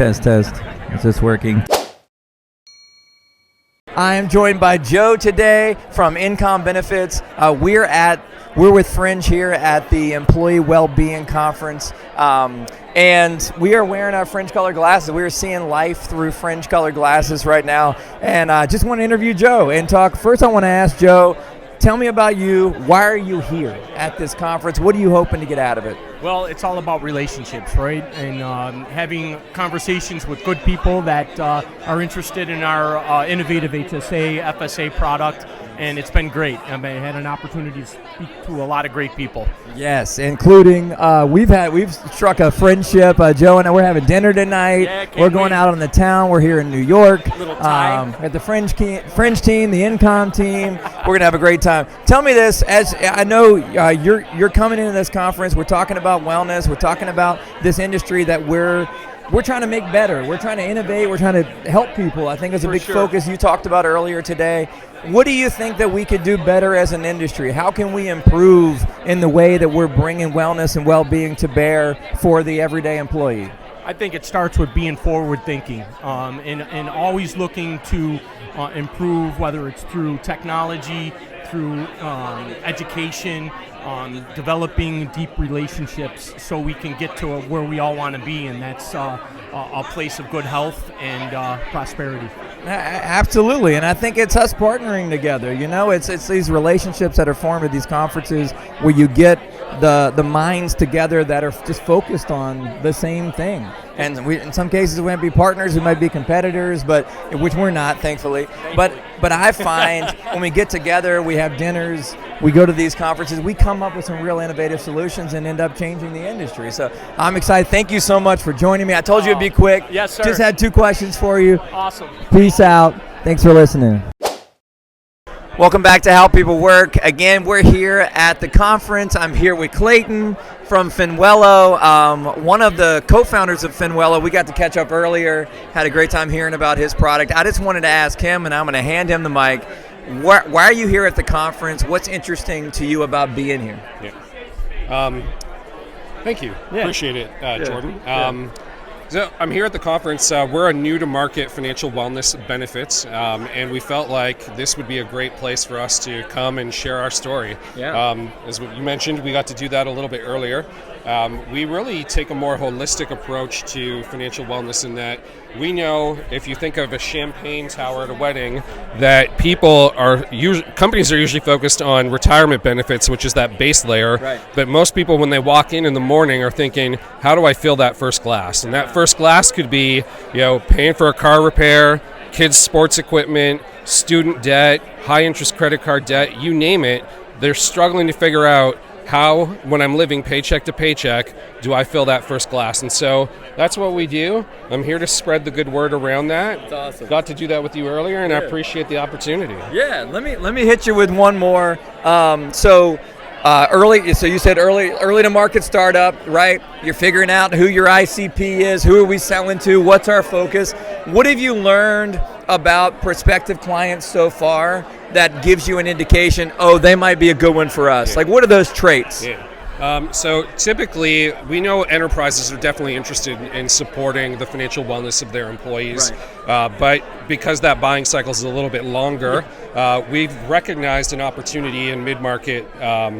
Test. Is this working? I am joined by Joe today from Income Benefits. We're with Fringe here at the Employee Wellbeing Conference, and we are wearing our Fringe-Colored Glasses. We are seeing life through Fringe-Colored Glasses right now, and I just want to interview Joe and talk. First, I want to ask Joe, tell me about you. Why are you here at this conference? What are you hoping to get out of it? Well, it's all about relationships, right? And having conversations with good people that are interested in our innovative HSA, FSA product, and it's been great. I had an opportunity to speak to a lot of great people. Yes, including we've struck a friendship. Joe and I, we're having dinner tonight. Yeah, we're going out on the town. We're here in New York. Little time. At the Fringe team, the Income team. We're gonna have a great time. Tell me this, as I know you're coming into this conference. We're talking about wellness. We're talking about this industry that we're trying to make better. We're trying to innovate. We're trying to help people. I think it's a big focus you talked about earlier today. What do you think that we could do better as an industry? How can we improve in the way that we're bringing wellness and well-being to bear for the everyday employee? I think it starts with being forward-thinking and always looking to improve, whether it's through technology, through education, developing deep relationships so we can get to where we all want to be, and that's a place of good health and prosperity. Absolutely, and I think it's us partnering together. You know, it's these relationships that are formed at these conferences where you get the minds together that are just focused on the same thing. And in some cases, we might be partners, we might be competitors, but which we're not, thankfully. But I find when we get together, we have dinners, we go to these conferences, we come up with some real innovative solutions and end up changing the industry. So I'm excited. Thank you so much for joining me. I told you it'd be quick. Yes, sir. Just had 2 questions for you. Awesome. Peace out. Thanks for listening. Welcome back to How People Work. Again, we're here at the conference. I'm here with Clayton from Finuelo, one of the co-founders of Finuelo. We got to catch up earlier, had a great time hearing about his product. I just wanted to ask him, and I'm going to hand him the mic, why are you here at the conference? What's interesting to you about being here? Yeah. Thank you. Yeah. Appreciate it, Jordan. So I'm here at the conference. We're a new-to-market financial wellness benefits, and we felt like this would be a great place for us to come and share our story. Yeah. As you mentioned, we got to do that a little bit earlier. We really take a more holistic approach to financial wellness in that we know if you think of a champagne tower at a wedding, that companies are usually focused on retirement benefits, which is that base layer. Right. But most people, when they walk in the morning, are thinking, how do I fill that first glass? And that first glass could be, paying for a car repair, kids' sports equipment, student debt, high interest credit card debt, you name it. They're struggling to figure out how, when I'm living paycheck to paycheck, do I fill that first glass? And so that's what we do. I'm here to spread the good word around that. That's awesome. Got to do that with you earlier, and I appreciate the opportunity. Yeah, let me hit you with one more. So you said early to market startup, right? You're figuring out who your ICP is, who are we selling to, what's our focus. What have you learned about prospective clients so far that gives you an indication, they might be a good one for us? Like, what are those traits? Yeah. So typically, we know enterprises are definitely interested in supporting the financial wellness of their employees, but because that buying cycle is a little bit longer, we've recognized an opportunity in mid-market.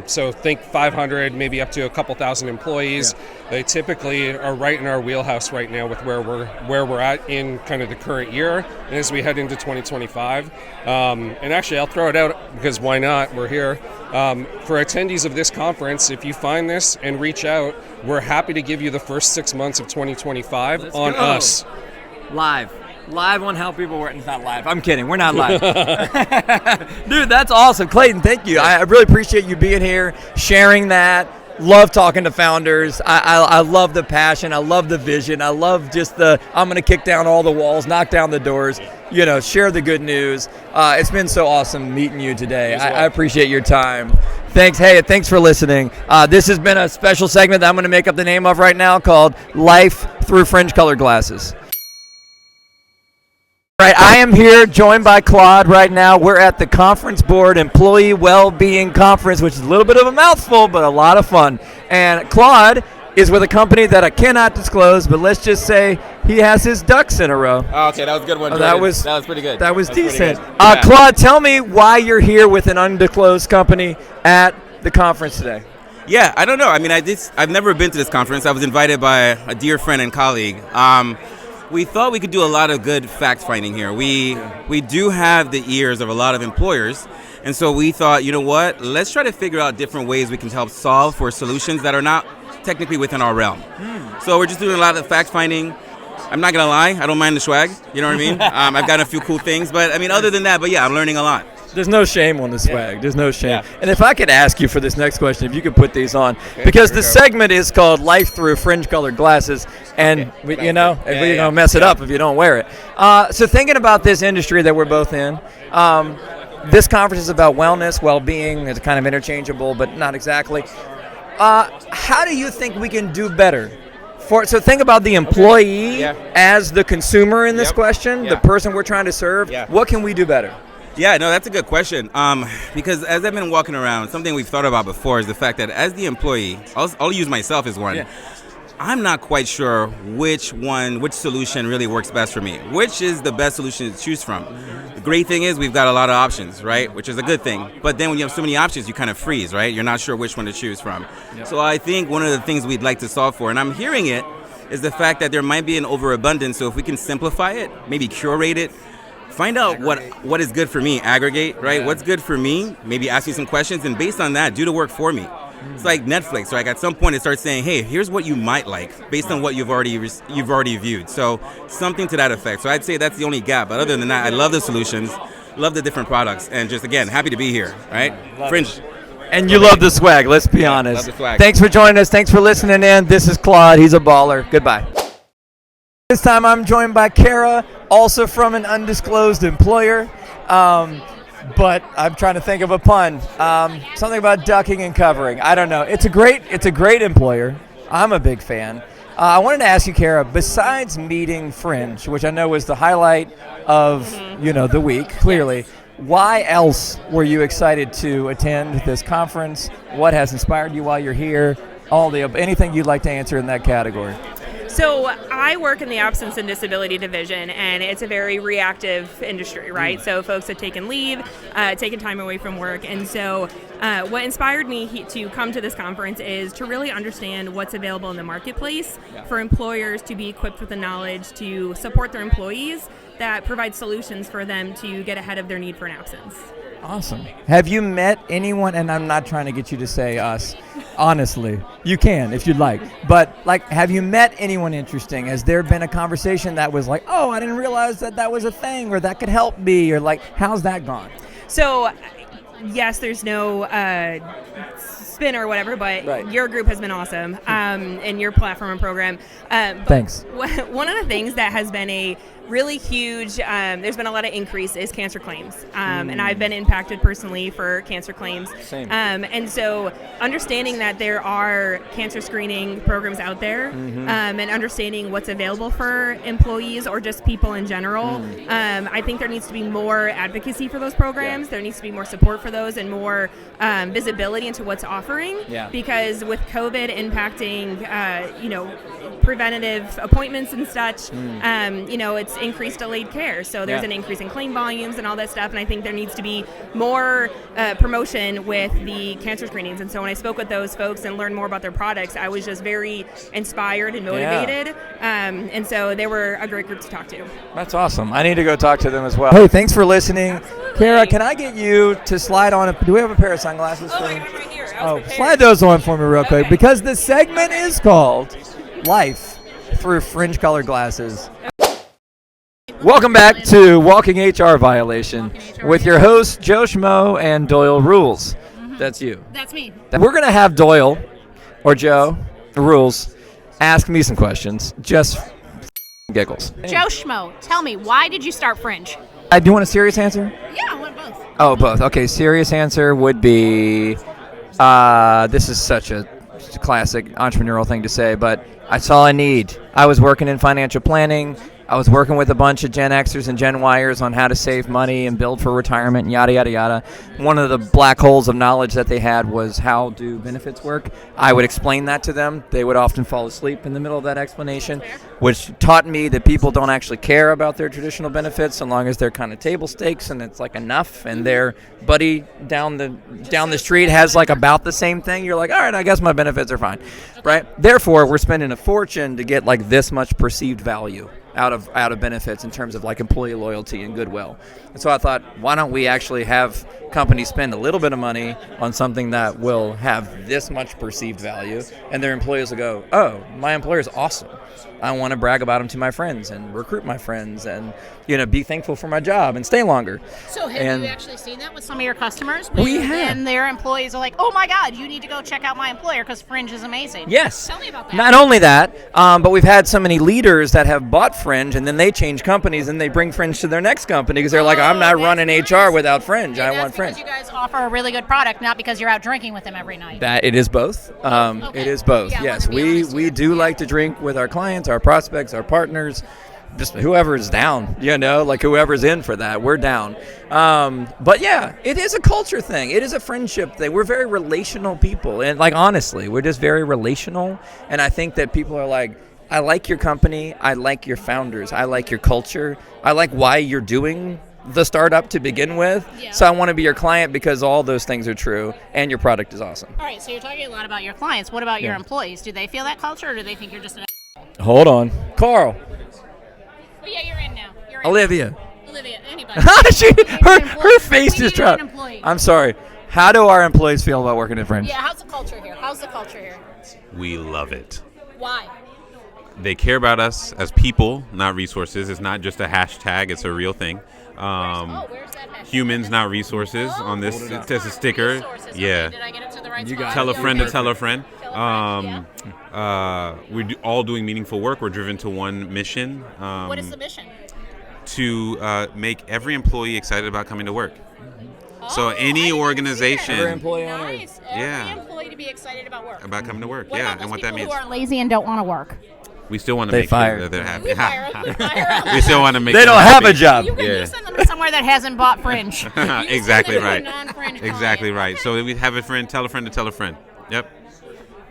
So think 500, maybe up to a couple thousand employees. Yeah. They typically are right in our wheelhouse right now with where we're at in kind of the current year, and as we head into 2025. And actually, I'll throw it out because why not? We're here. For attendees of this conference, if you find this and reach out, we're happy to give you the first 6 months of 2025 Let's on go. us. Live on How People Work. It's not live. I'm kidding. We're not live. Dude, that's awesome. Clayton, thank you. I really appreciate you being here, sharing that. Love talking to founders. I love the passion. I love the vision. I love just I'm going to kick down all the walls, knock down the doors, share the good news. It's been so awesome meeting you today. I appreciate your time. Thanks. Hey, thanks for listening. This has been a special segment that I'm going to make up the name of right now called Life Through Fringe-Colored Glasses. Right, I am here joined by Claude right now. We're at the Conference Board Employee Wellbeing Conference, which is a little bit of a mouthful, but a lot of fun. And Claude is with a company that I cannot disclose, but let's just say he has his ducks in a row. Oh, okay, that was a good one. That was pretty good. That was decent. Yeah. Claude, tell me why you're here with an undisclosed company at the conference today. Yeah, I don't know. I mean, I've never been to this conference. I was invited by a dear friend and colleague. We thought we could do a lot of good fact finding here. We do have the ears of a lot of employers, and so we thought, you know what? Let's try to figure out different ways we can help solve for solutions that are not technically within our realm. So we're just doing a lot of fact finding. I'm not gonna lie, I don't mind the swag. You know what I mean? I've got a few cool things, but I mean, other than that, but yeah, I'm learning a lot. There's no shame on the swag. Yeah. There's no shame. Yeah. And if I could ask you for this next question, if you could put these on, because the segment is called Life Through Fringe-Colored Glasses, and we're going to mess it up if you don't wear it. So thinking about this industry that we're both in, this conference is about wellness, well-being. It's kind of interchangeable, but not exactly. How do you think we can do better? So think about the employee as the consumer in this question, the person we're trying to serve. Yeah. What can we do better? Yeah, no, that's a good question. Because as I've been walking around, something we've thought about before is the fact that as the employee, I'll use myself as one. Yeah. I'm not quite sure which solution really works best for me. Which is the best solution to choose from? The great thing is we've got a lot of options, right? Which is a good thing. But then when you have so many options, you kind of freeze, right? You're not sure which one to choose from. Yep. So I think one of the things we'd like to solve for, and I'm hearing it, is the fact that there might be an overabundance. So if we can simplify it, maybe curate it, find out what is good for me, aggregate, right? Yeah. What's good for me, maybe ask me some questions, and based on that, do the work for me. It's like Netflix, right? At some point, it starts saying, hey, here's what you might like based on what you've already viewed. So something to that effect. So I'd say that's the only gap. But other than that, I love the solutions, love the different products, and just, again, happy to be here, right? Fringe. And you love the swag, let's be honest. Love the swag. Thanks for joining us. Thanks for listening in. This is Claude. He's a baller. Goodbye. This time I'm joined by Kara, also from an undisclosed employer. But I'm trying to think of a pun. Something about ducking and covering. I don't know. It's a great employer. I'm a big fan. I wanted to ask you, Kara, besides meeting Fringe, which I know was the highlight of the week, clearly, why else were you excited to attend this conference? What has inspired you while you're here? Anything you'd like to answer in that category? So I work in the absence and disability division, and it's a very reactive industry, right? So folks have taken leave, taken time away from work, and so what inspired me to come to this conference is to really understand what's available in the marketplace for employers to be equipped with the knowledge to support their employees that provide solutions for them to get ahead of their need for an absence. Awesome. Have you met anyone, and I'm not trying to get you to say us, honestly, you can if you'd like, but have you met anyone interesting? Has there been a conversation that was like, oh, I didn't realize that was a thing, or that could help me, or how's that gone? So, yes, there's no spin or whatever, but your group has been awesome, and your platform and program. Thanks. One of the things that has been a really huge, there's been a lot of increase is cancer claims, and I've been impacted personally for cancer claims. Same. And so understanding that there are cancer screening programs out there, and understanding what's available for employees or just people in general, I think there needs to be more advocacy for those programs. There needs to be more support for those and more visibility into what's offering, because with COVID impacting, preventative appointments and such, it's increased delayed care. So there's an increase in claim volumes and all that stuff. And I think there needs to be more promotion with the cancer screenings. And so when I spoke with those folks and learned more about their products, I was just very inspired and motivated. And so they were a great group to talk to. That's awesome. I need to go talk to them as well. Hey, thanks for listening. Kara, can I get you to slide on do we have a pair of sunglasses for me? I have right here. Slide those on for me real quick, because the segment is called Life Through Fringe-Colored Glasses. Welcome back to Walking HR Violation with your hosts, Joe Schmo and Doyle Rules. That's you. That's me. We're going to have Doyle, or Joe, Rules, ask me some questions, just giggles. Joe Schmo, tell me, why did you start Fringe? Do you want a serious answer? Yeah, I want both. Oh, both. Okay, serious answer would be, this is such a classic entrepreneurial thing to say, but I saw a need. I was working in financial planning. I was working with a bunch of Gen Xers and Gen Yers on how to save money and build for retirement and yada, yada, yada. One of the black holes of knowledge that they had was how do benefits work. I would explain that to them. They would often fall asleep in the middle of that explanation, which taught me that people don't actually care about their traditional benefits so long as they're kind of table stakes and it's like enough, and their buddy down the street has like about the same thing. You're like, all right, I guess my benefits are fine, right? Therefore, we're spending a fortune to get like this much perceived value out of benefits in terms of like employee loyalty and goodwill. And so I thought, why don't we actually have companies spend a little bit of money on something that will have this much perceived value, and their employees will go, oh, my employer is awesome. I want to brag about them to my friends and recruit my friends and, be thankful for my job and stay longer. So have you actually seen that with some of your customers? We have. And their employees are like, oh my God, you need to go check out my employer because Fringe is amazing. Yes. Tell me about that. Not only that, but we've had so many leaders that have bought Fringe and then they change companies and they bring Fringe to their next company because they're like, I'm not running HR without Fringe. And I want Fringe. because you guys offer a really good product, not because you're out drinking with them every night. That it is both. Okay. It is both. Yeah, I Yes, wanna be honest we here. do like to drink with our clients, our prospects, our partners, just whoever's down. Like whoever's in for that, we're down. But yeah, it is a culture thing. It is a friendship thing. We're very relational people, and like honestly, we're just very relational. And I think that people are like, I like your company, I like your founders, I like your culture, I like why you're doing the startup to begin with. Yeah. So I want to be your client because all those things are true and your product is awesome. All right, so you're talking a lot about your clients. What about your Yeah. employees? Do they feel that culture, or do they think you're just an Hold on. Carl. Oh, yeah, you're in now. You're in. Olivia. Olivia, anybody. her face We just need an dropped. employee. I'm sorry. How do our employees feel about working at Fringe? Yeah, how's the culture here? How's the culture here? We love it. Why? They care about us as people, not resources. It's not just a hashtag, it's a real thing. Where's that hashtag? Humans, not resources on this. It's just a sticker. Resources. Yeah. Okay, did I get it to the right You spot? got Tell a Yeah, friend to okay. tell a friend. Yeah. We're all doing meaningful work. We're driven to one mission. What is the mission? To make every employee excited about coming to work. So Oh, I any didn't organization Every employee on Earth. Nice. Every Yeah. employee to be excited about work. about coming to work. What Yeah, about and those what that people means. who are lazy and don't want to work? We still want to They make fire. sure that they're happy. We fire 'em, we fire 'em. We still want to make They them don't have happy. a job. You can Yeah. you send them to somewhere that hasn't bought Fringe. You Exactly send them to a right. non-Fringe Exactly client. right. Okay. So we have a friend, tell a friend to tell a friend. Yep.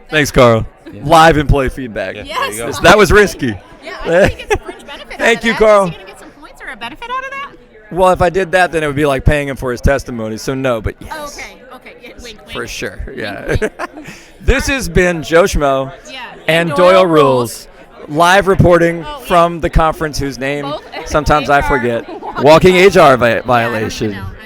Thanks, Carl. Live employee feedback. Yes. There you go. That was risky. Yeah, I think it's a Fringe benefit. Thank out you, of that. Carl. Is he going to get some points or a benefit out of that? Well, if I did that, then it would be like paying him for his testimony. So no, but yes. Okay. Yeah, wink, wink. For sure, yeah. This has been Joe Schmo Yeah. and Doyle Rules, live reporting from the conference whose name Both sometimes I HR forget. Walking HR violation. Yeah, I don't even know.